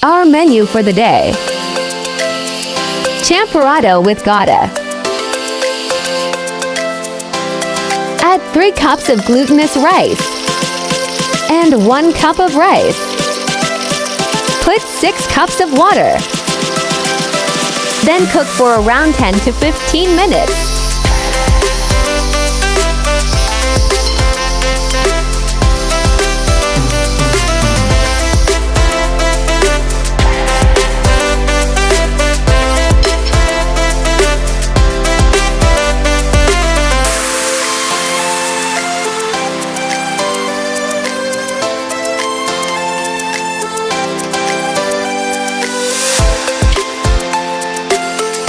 Our menu for the day: Champorado with Gata. Add 3 cups of glutinous rice and 1 cup of rice. Put 6 cups of water. Then cook for around 10 to 15 minutes.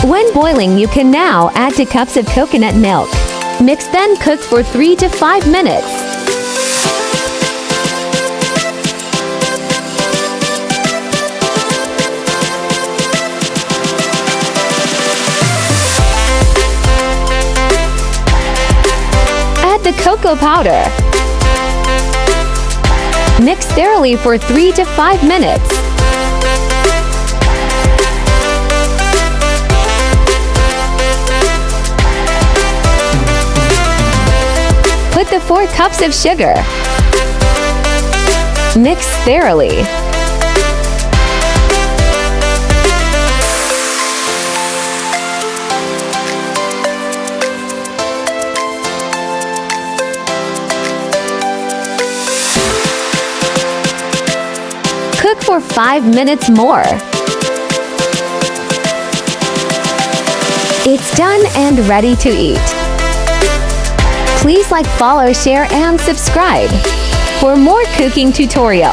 When boiling, you can now add 2 cups of coconut milk. Mix, then cook for 3 to 5 minutes. Add the cocoa powder. Mix thoroughly for 3 to 5 minutes. Put the 4 cups of sugar. Mix thoroughly. Cook for 5 minutes more. It's done and ready to eat. Please like, follow, share, and subscribe for more cooking tutorial.